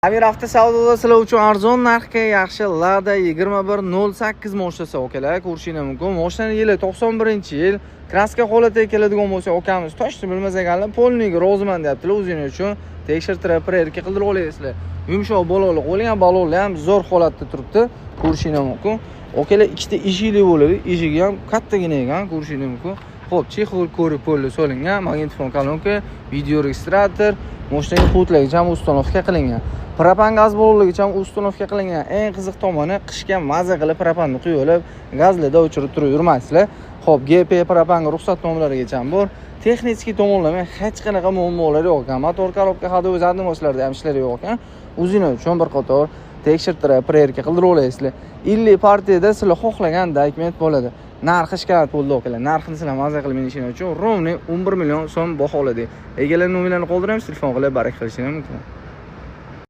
Amir avtosavdoda sizlar uchun arzon narxga yaxshi Lada 2108 mashinasi okalar ko'rishingiz mumkin. Mashinaning yili 91-yil. Kraska holatiga keladigan bo'lsa, okamiz toshni bilmasaganlar polniga roziman deyaptilar. O'zingiz uchun tekshirtirib, prerka qildirib olasizlar. Yumshoq bololiq bo'lgan, balonlar ham zo'r holatda turibdi. Ko'rishingiz mumkin. Okalar ikkita eshikli bo'ladi. Eshigi ham kattagina ekan, ko'rishingiz mumkin. Xo'p, chexol ko'rib polni solingan, magnitofon kolonka, video registrator, mashinaga hudlargacha ham ustanovka qilingan. Propan gaz ballonligicha ham ustanovka qilingan. Eng qiziq tomoni, qishga maza qilib propanni quyib olib, gazlarda o'chirib turib yurmaysizlar. Xo'p, GP propanga ruxsatnomalarigacha ham bor. Texnik tomonlama hech qanaqa muammolar yo'q ekan. Motor korobka haydov zadimoslarda ham ishlar yo'q ekan. O'zingiz uchun bir qator tekshirtirib, prerka qildirib olasizlar. 50 partiyada sizlar xohlagan dokument bo'ladi. Narxi shikoyat bo'ldi okalar. Narxini sizlar maza qilib minishingiz uchun rovni 11 million so'm baholadik. Egalar nomerlarini qoldiramiz, telefon qilib barak qilishingiz mumkin.